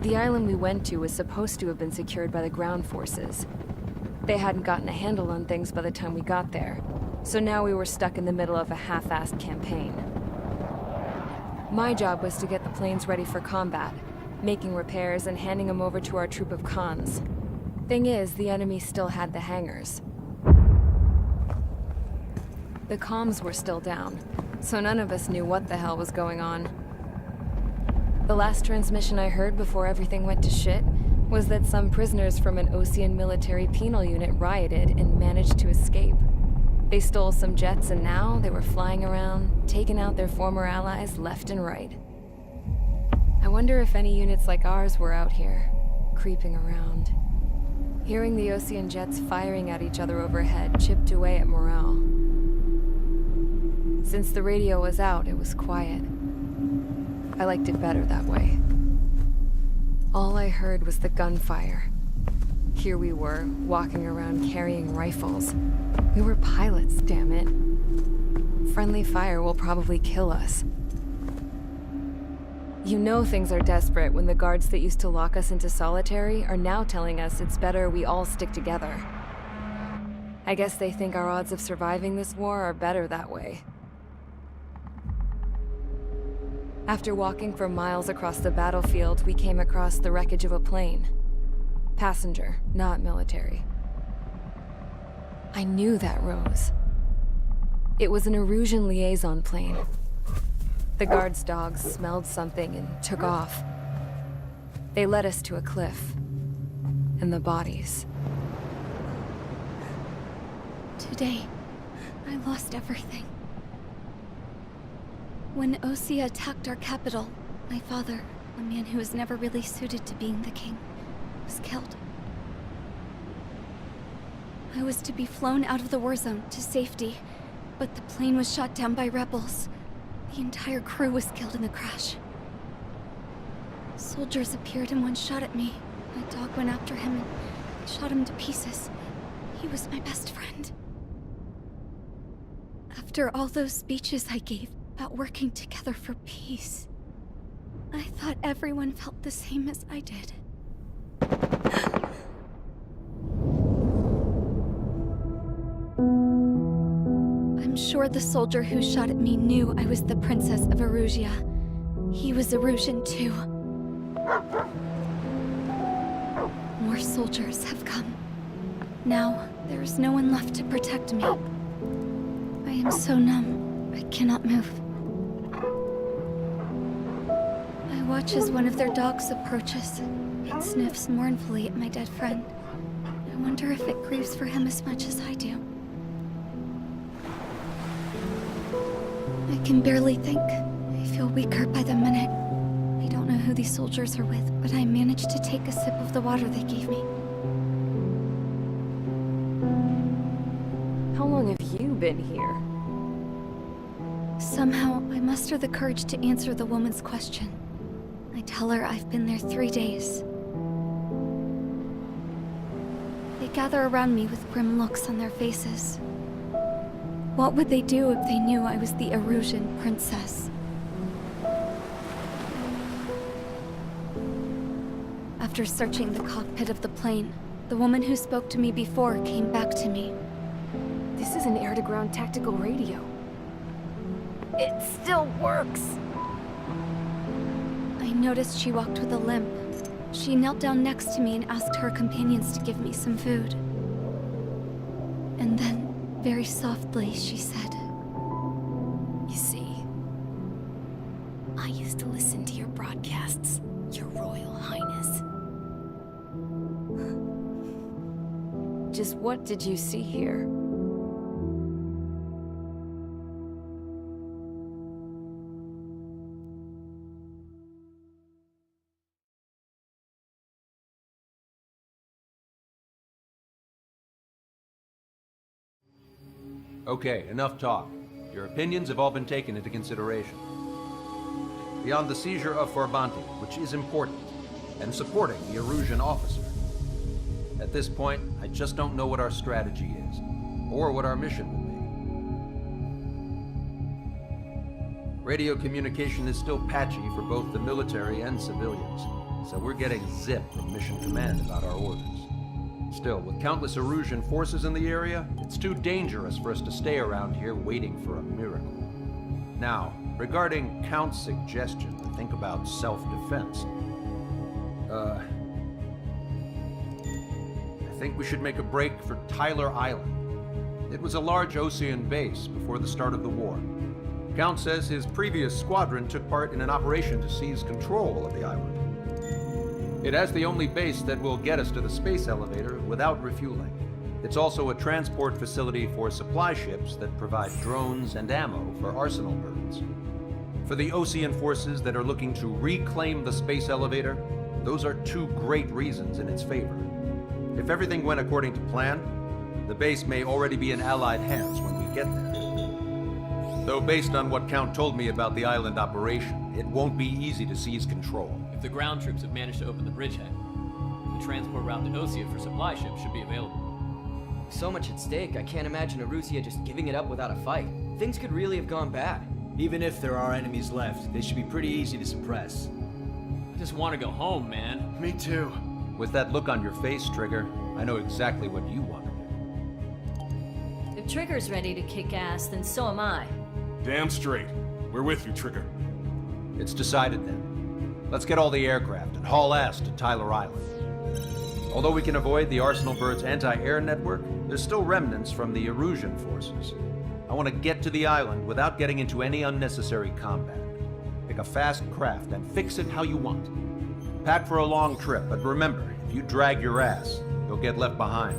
The island we went to was supposed to have been secured by the ground forces. They hadn't gotten a handle on things by the time we got there, so now we were stuck in the middle of a half-assed campaign. My job was to get the planes ready for combat, making repairs and handing them over to our troop of cons. Thing is, the enemy still had the hangars. The comms were still down, so none of us knew what the hell was going on. The last transmission I heard before everything went to shit was that some prisoners from an Osean military penal unit rioted and managed to escape. They stole some jets and now they were flying around, taking out their former allies left and right. I wonder if any units like ours were out here, creeping around. Hearing the Osean jets firing at each other overhead chipped away at morale. Since the radio was out, it was quiet. I liked it better that way. All I heard was the gunfire. Here we were, walking around carrying rifles. We were pilots, damn it. Friendly fire will probably kill us. You know things are desperate when the guards that used to lock us into solitary are now telling us it's better we all stick together. I guess they think our odds of surviving this war are better that way. After walking for miles across the battlefield, we came across the wreckage of a plane. Passenger, not military. I knew that rose. It was an Erusian liaison plane. The guard's dogs smelled something and took off. They led us to a cliff. And the bodies. Today, I lost everything. When Osea attacked our capital, my father, a man who was never really suited to being the king, was killed. I was to be flown out of the war zone to safety, but the plane was shot down by rebels. The entire crew was killed in the crash. Soldiers appeared and one shot at me. My dog went after him and shot him to pieces. He was my best friend. After all those speeches I gave about working together for peace, I thought everyone felt the same as I did. I'm sure the soldier who shot at me knew I was the Princess of Erusia. He was Erusian too. More soldiers have come. Now, there is no one left to protect me. I am so numb, I cannot move. I watch as one of their dogs approaches. It sniffs mournfully at my dead friend. I wonder if it grieves for him as much as I do. I can barely think. I feel weaker by the minute. I don't know who these soldiers are with, but I managed to take a sip of the water they gave me. How long have you been here? Somehow, I muster the courage to answer the woman's question. I tell her I've been there 3 days. They gather around me with grim looks on their faces. What would they do if they knew I was the Erusian princess? After searching the cockpit of the plane, the woman who spoke to me before came back to me. This is an air-to-ground tactical radio. It still works! I noticed she walked with a limp. She knelt down next to me and asked her companions to give me some food. And then, very softly, she said, "You see, I used to listen to your broadcasts, Your Royal Highness." Just what did you see here? Okay, enough talk. Your opinions have all been taken into consideration. Beyond the seizure of Forbanti, which is important, and supporting the Erusian officer, at this point, I just don't know what our strategy is, or what our mission will be. Radio communication is still patchy for both the military and civilians. so we're getting zip from Mission Command about our orders. Still, with countless Erusian forces in the area, it's too dangerous for us to stay around here waiting for a miracle. Now, regarding Count's suggestion to think about self-defense, I think we should make a break for Tyler Island. It was a large Osean base before the start of the war. Count says his previous squadron took part in an operation to seize control of the island. It has the only base that will get us to the space elevator without refueling. It's also a transport facility for supply ships that provide drones and ammo for arsenal birds. For the Osean forces that are looking to reclaim the space elevator, those are two great reasons in its favor. If everything went according to plan, the base may already be in Allied hands when we get there. Though based on what Count told me about the island operation, it won't be easy to seize control. If the ground troops have managed to open the bridgehead, the transport route to Osea for supply ships should be available. So much at stake, I can't imagine Erusia just giving it up without a fight. Things could really have gone bad. Even if there are enemies left, they should be pretty easy to suppress. I just want to go home, man. Me too. With that look on your face, Trigger, I know exactly what you want to do. If Trigger's ready to kick ass, then so am I. Damn straight. We're with you, Trigger. It's decided then. Let's get all the aircraft and haul ass to Tyler Island. Although we can avoid the Arsenal Bird's anti-air network, there's still remnants from the Erusian forces. I want to get to the island without getting into any unnecessary combat. Pick a fast craft and fix it how you want. Pack for a long trip, but remember, if you drag your ass, you'll get left behind.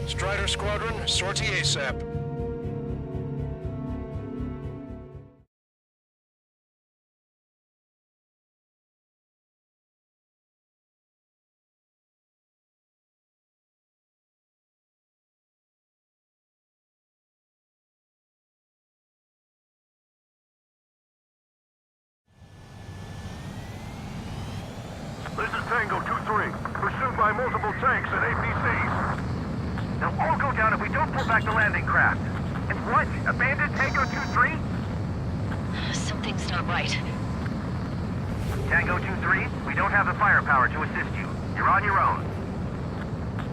Strider Squadron, sortie ASAP. This is Tango 2-3, pursued by multiple tanks and APCs. They'll all go down if we don't pull back the landing craft. And what? Abandoned Tango 2-3? Something's not right. Tango 2-3, we don't have the firepower to assist you. You're on your own.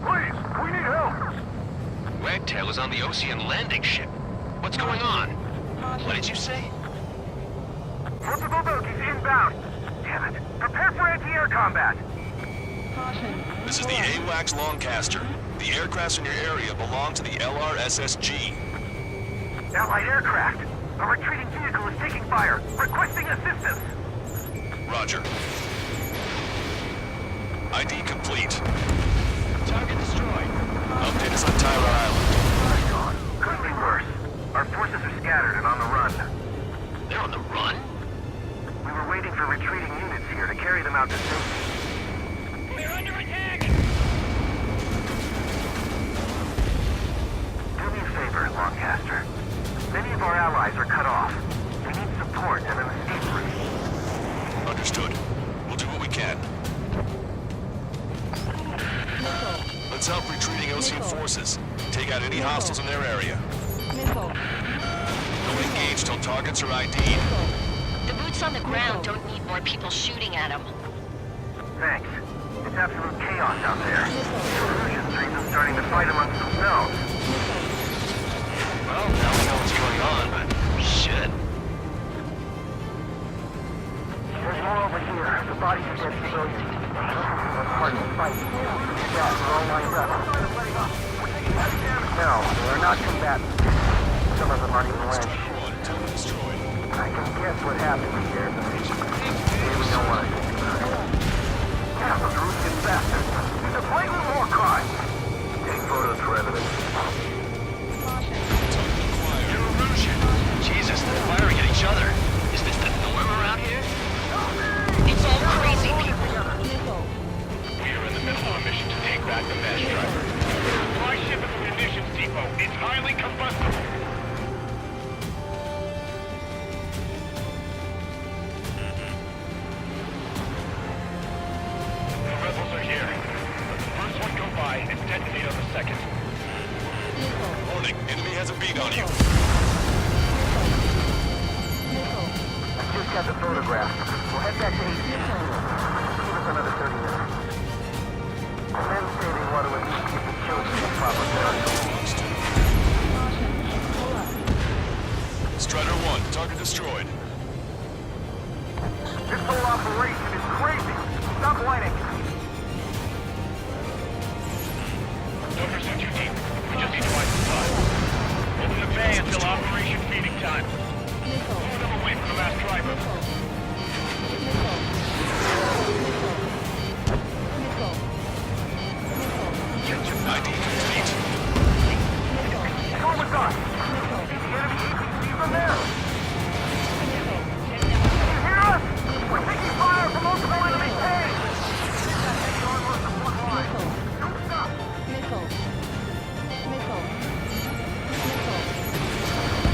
Please, we need help! Wagtail is on the Osean landing ship. What's going on? What did you say? Multiple bogies inbound. Damn it. Prepare for anti-air combat. This is the AWACS Lancaster. The aircrafts in your area belong to the LRSSG. Allied aircraft. A retreating vehicle is taking fire. Requesting assistance. Roger. ID complete. Target destroyed. Update us on Tyler Island. My God. Couldn't be worse. Our forces are scattered and on the run. They're on the run? We were waiting for retreating units here to carry them out to safety. We're under attack! Do me a favor, Lancaster. Many of our allies are cut off. We need support and an escape route. Understood. We'll do what we can. Let's help retreating Osean forces. Take out any hostiles in their area. Don't engage till targets are ID'd. The boots on the ground don't need more people shooting at them. Thanks. It's absolute chaos out there. The Erusian streams are starting to fight amongst themselves. Well, now we know what's going on, but shit. There's more over here. The bodies of dead civilians. That's part of the fight. Yeah, we're all lined up. No, they are not combatants. Some of them aren't even wearing shoes. I can guess what happened here. Maybe we don't want to think about it. photographs. We'll head back to ATC. Give us another 30 minutes. The men say they want to at least keep the children in proper territory. Strider 1, target destroyed. This whole operation is crazy. Stop whining. Don't pursue too deep. We just need twice the time. Open the bay until operation feeding time. Move them away from the mass driver. ID complete. Go with us. The enemy APC from there. Can you hear us? We're taking fire from multiple enemy tanks. Don't stop.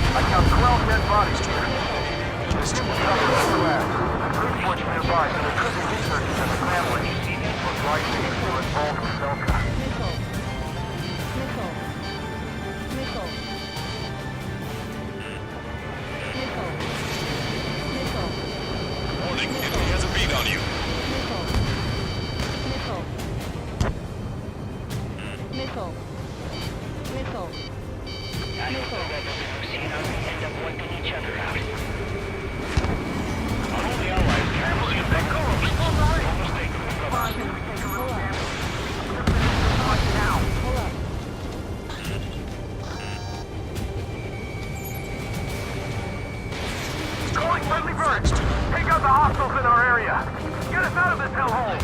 I count 12 dead bodies here. This is reports nearby, so there could be researchers in the family. Most likely they were involved in Selka. Warning, enemy has a bead on you. I don't know whether we've seen how we end up wiping each other out. Our only allies carefully and they go. No mistake, move up. Calling friendly birds. Take out the hostiles in our area. Get us out of this hellhole.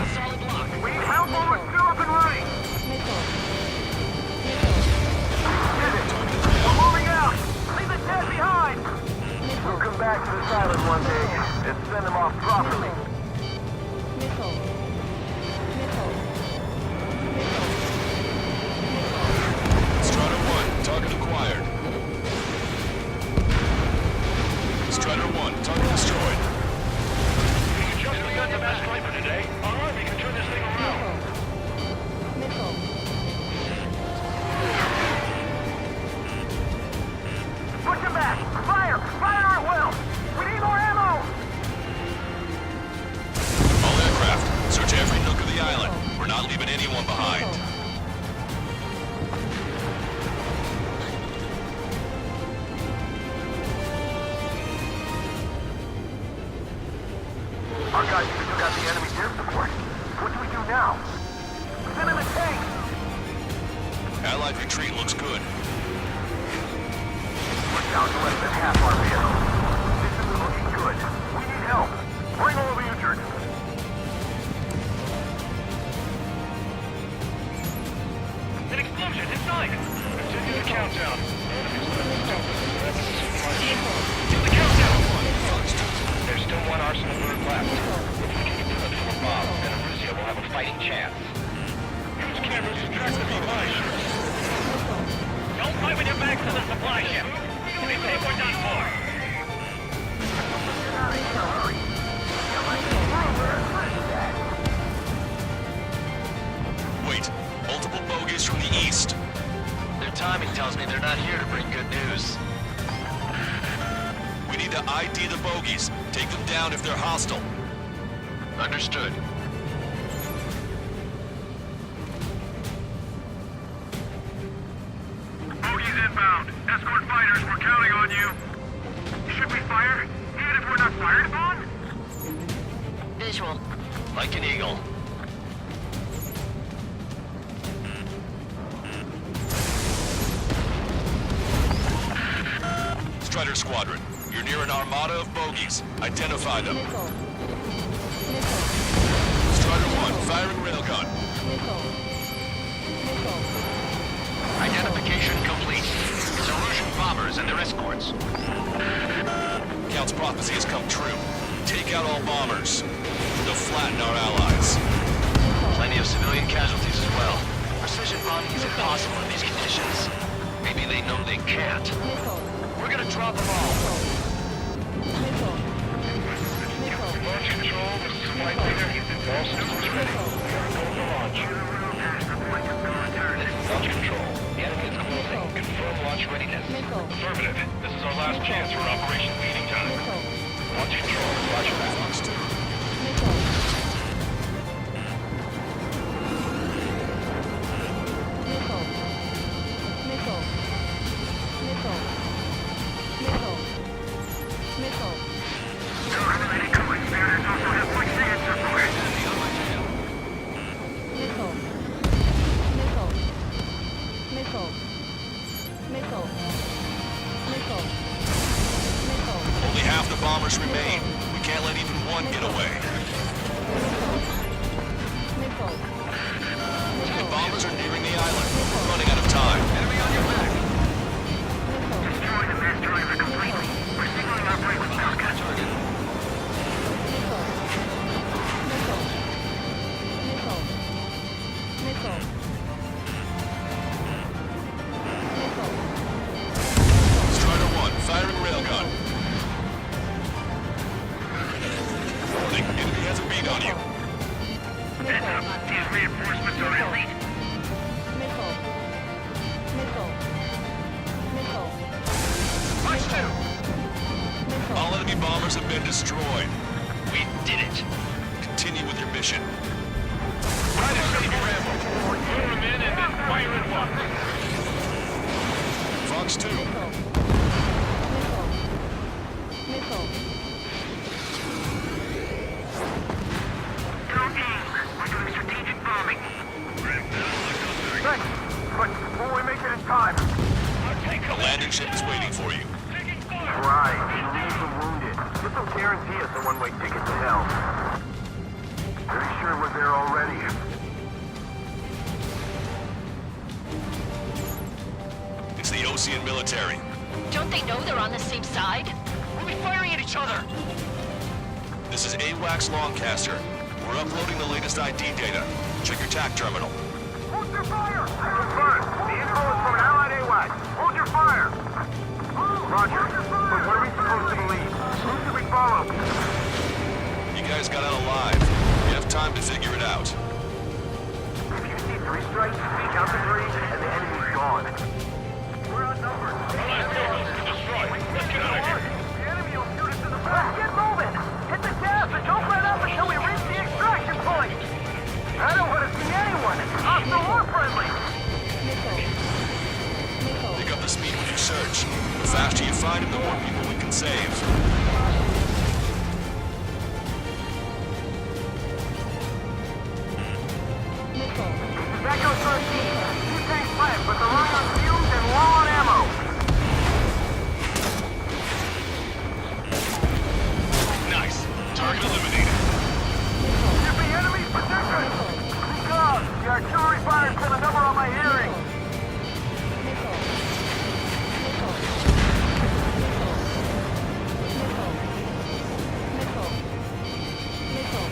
We need help while we're still up and running. Did it. We're moving out. Leave the dead behind. We'll come back to this island one day and send them off properly. Strider 1, target acquired. Strider 1, target destroyed. You just begun the mass driver today. Our army can turn this thing around. Push him back. Fire. Fire at will. We need more ammo. All aircraft, search every nook of the island. We're not leaving anyone behind. Our guys still got the enemy air support. What do we do now? Send in a tank. Allied retreat looks good. We're down to less than half our vehicles. This isn't looking good. We need help. Bring all of the injured. An explosion inside. Continue the countdown. Do the countdown. There's still one arsenal bird left. If we can get to the full bomb, then Erusia will have a fighting chance. Use cameras to track the supply ship. Don't fight with your backs to the supply ship. They say we're done for. Wait, multiple bogies from the east. Their timing tells me they're not here to bring good news. We need to ID the bogies. Take them down if they're hostile. Understood. Bogies inbound. Escort fighters, we're counting on you. Should we fire? Even if we're not fired upon? Visual. Like an eagle. Strider Squadron, you're near an armada of bogies. Identify them. Strider 1, firing railgun. Identification complete. It's Erusian bombers and their escorts. Count's prophecy has come true. Take out all bombers. They'll flatten our allies. Plenty of civilian casualties as well. Precision bombing is impossible in these conditions. Maybe they know they can't. We're gonna drop them all. Launch control, this is Flight Leader. All systems ready. We are going to launch. Launch control. The enemy is closing. Confirm launch readiness. Affirmative. This is our last chance for Operation Feeding Time. On to control. Roger that. Fox 2. Only half the bombers remain. We can't let even one get away. The bombers are nearing the island. We're running out of time. Enemy on your back. Destroy the mass driver completely. We're signaling our prey with Falcon. Strider 1, firing railgun. Warning, enemy has a bead on you. Heads up, these reinforcements are elite. All enemy bombers have been destroyed. We did it. Continue with your mission. Right is ready for ammo. Throw them in and then fire at once. Fox 2. Don't aim. We're doing strategic bombing. Thanks. But before we make it in time. The landing ship is waiting for you. Right. Leave the wounded. This will guarantee us a one-way ticket to hell. Pretty sure we're there already. It's the Osean military. Don't they know they're on the same side? We'll be firing at each other. This is AWACS Longcaster. We're uploading the latest ID data. Check your TAC terminal. Hold your fire! Confirmed. The info is from an allied AWAC. Hold your fire! Roger. But what are we supposed to believe? Who should we follow? You guys got out alive. You have time to figure it out. If you see 3 strikes, count to 3, and the enemy's gone. We're outnumbered. Let's get out of here. The enemy will shoot us in the back. Let's get moving! Hit the gas and don't let up until we reach the extraction point! I don't want to see anyone! Hostile or friendly! Pick up the speed when you search. The faster you find him, the more people we can save. Echo 13. 2 tanks left, but they're running on fumes and low on ammo. Nice. Target eliminated. Should be enemy's position. Speak up. The artillery fire's been a number on my hearing.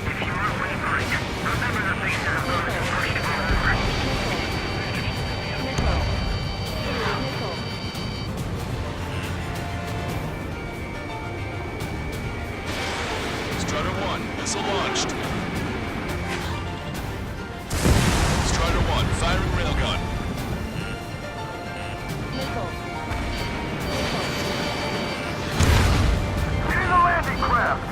If you are wavering, remember the things that have gone first of all. Strider 1, missile launched. Strider 1, firing railgun. Getting the landing craft!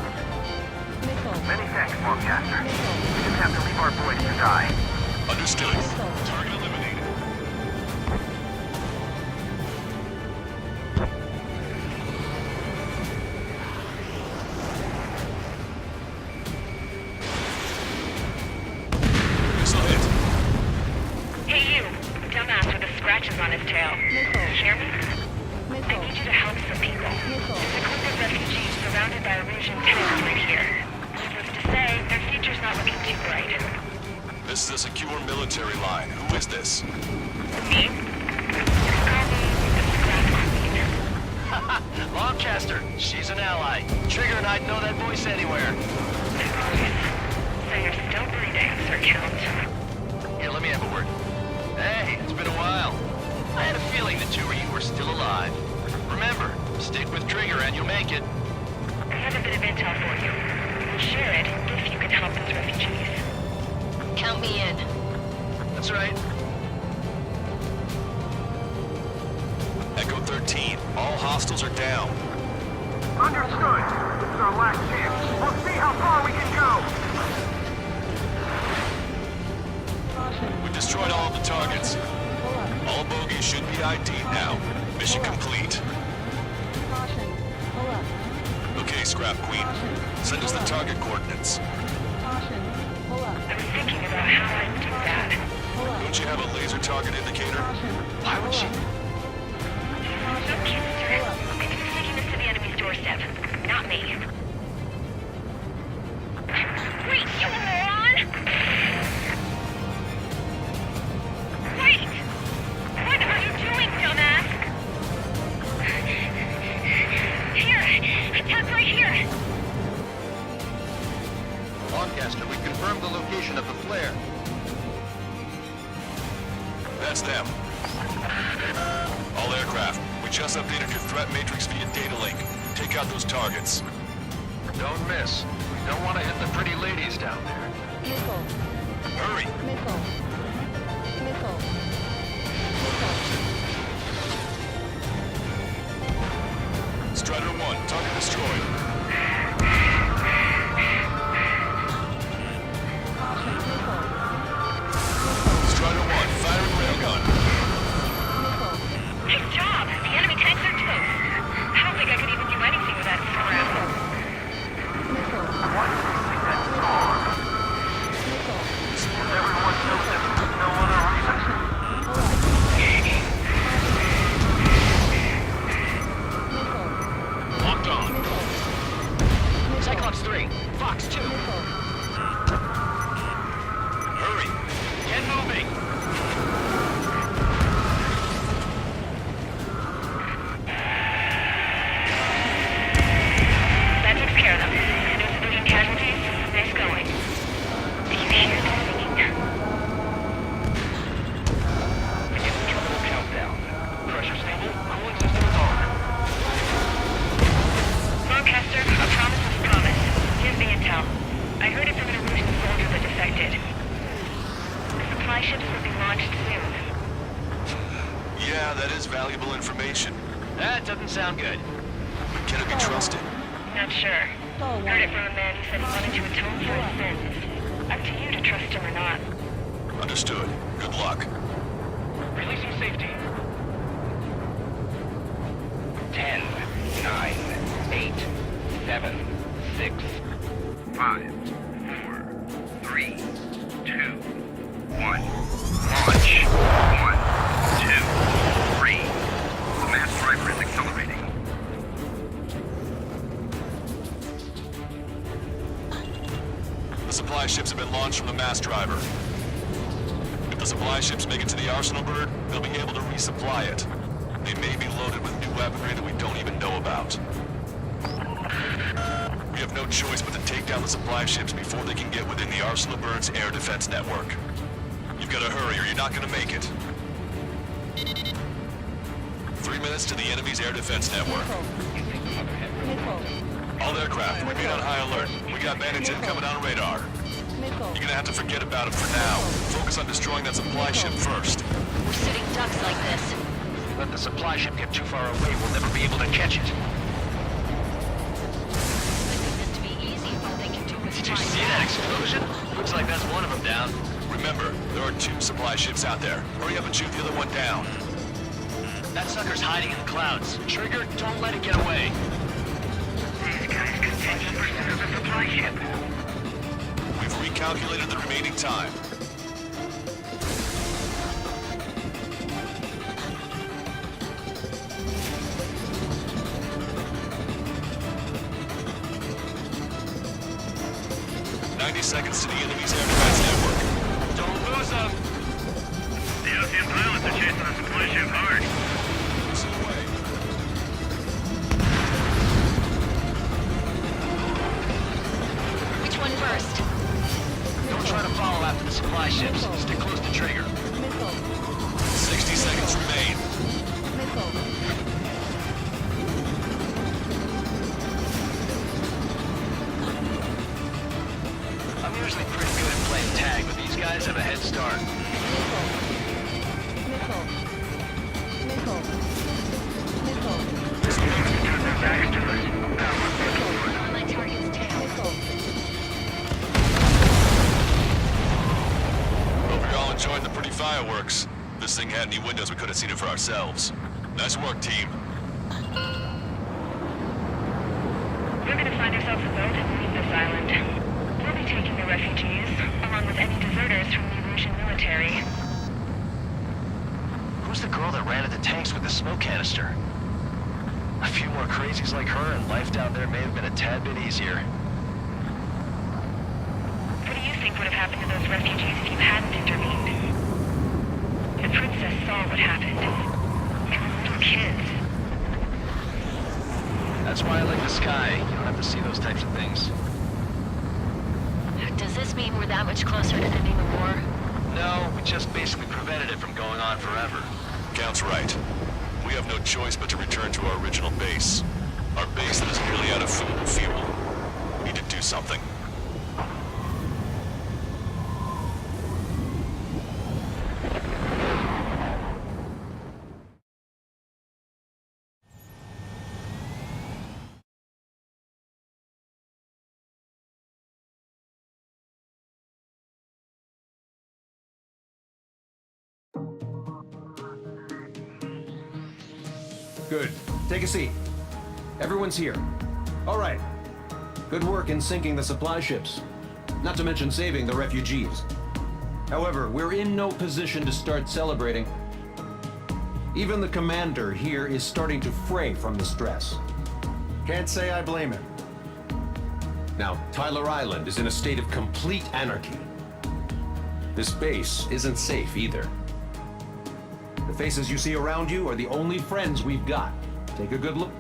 Many thanks, Longcaster. We didn't have to leave our boys to die. Understood. Target eliminated. Missile hit. Hey you, dumbass with the scratches on his tail. You hear me? I need you to help some people. There's a group of refugees surrounded by Erusian tanks right here. Needless to say, their future's not looking too bright. This is a secure military line. Who is this? Me? Just call me the Scrap Queen. Longcaster, she's an ally. Trigger and I'd know that voice anywhere. So you're still breathing, Sir Count. Here, let me have a word. Hey, it's been a while. I had a feeling the two of you were still alive. Remember, stick with Trigger and you'll make it. I have a bit of intel for you. We'll share it if you can help those refugees. Count me in. That's right. Echo 13, all hostiles are down. Understood. This is our last chance. We'll see how far we can go. We destroyed all of the targets. All bogies should be ID'd now. Mission complete. Okay, Scrap Queen. Send us the target coordinates. I was thinking about how I'd do that. Don't you have a laser target indicator? Why would she? No kidding, sir. Maybe they're taking us to the enemy's doorstep. Not me. Wait, you moron! Wait! What are you doing, dumbass? Here! Attack right here! Lancaster, we confirmed the location of the flare. That's them. All aircraft, we just updated your threat matrix via data link. Take out those targets. Don't miss. We don't want to hit the pretty ladies down there. Hurry! Strider 1, target destroyed. Strider 1, firing railgun. Nice job! The enemy tanks are toast. I don't think I could even do anything with that scrap. Everyone knows that there's no other reason. Locked on. Cyclops 3, Fox 2. Hurry! Get moving. That takes care of them. No civilian casualties. Nice going. Do you hear the singing? Beginning terminal countdown. Pressure stable. Cooling system is on. Lancaster, a promise is a promise. Here's the intel. I heard it from an Erusian soldier that defected. The supply ships will be launched soon. Yeah, that is valuable information. That doesn't sound good. Can it be trusted? Not sure. Heard it from a man who said he wanted to atone for his sins. Up to you to trust him or not. Understood. Good luck. Releasing safety. 10, 9, 8, 7, 6, 5, 4, 3, 2, 1. Launch. 1, 2, 3. The mass driver is accelerating. The supply ships have been launched from the mass driver. If the supply ships make it to the arsenal bird, they'll be able to resupply it. They may be loaded with new weaponry that we don't even know about. We have no choice but to take down the supply ships before they can get within the arsenal bird's air defense network. You've got to hurry or you're not going to make it. 3 minutes to the enemy's air defense network. All aircraft, remain on high alert. We got bandits incoming on radar. You're gonna have to forget about them for now. Focus on destroying that supply ship first. We're sitting ducks like this. Let the supply ship get too far away, we'll never be able to catch it. Meant to be easy, all they can do is Did you find see that explosion? Looks like that's one of them down. Remember, there are 2 supply ships out there. Hurry up and shoot the other one down. That sucker's hiding in the clouds. Trigger, don't let it get away. These guys continue pursuit of the supply ship. We've recalculated the remaining time. Seconds to the enemy's air defense network. Don't lose them! The Ocean pilots are chasing the supply ship hard. Lose it away. Which one first? Don't try to follow after the supply ships. Stick close to Trigger. 60 seconds remain. I'm usually pretty good at playing tag, but these guys have a head start. My target this thing had any windows, we could have seen it for ourselves. Nice work, team. We're gonna find ourselves a boat and leave this island. We'll be taking the refugees, along with any deserters from the Erusian military. Who's the girl that ran at the tanks with the smoke canister? A few more crazies like her and life down there may have been a tad bit easier. What do you think would have happened to those refugees if you hadn't intervened? The princess saw what happened. They were little kids. That's why I like the sky. You don't have to see those types of things. Does this mean we're that much closer to ending the war? No, we just basically prevented it from going on forever. Count's right. We have no choice but to return to our original base. Our base that is nearly out of food and fuel. We need to do something. Good. Take a seat. Everyone's here. All right. Good work in sinking the supply ships. Not to mention saving the refugees. However, we're in no position to start celebrating. Even the commander here is starting to fray from the stress. Can't say I blame him. Now, Tyler Island is in a state of complete anarchy. This base isn't safe either. The faces you see around you are the only friends we've got. Take a good look.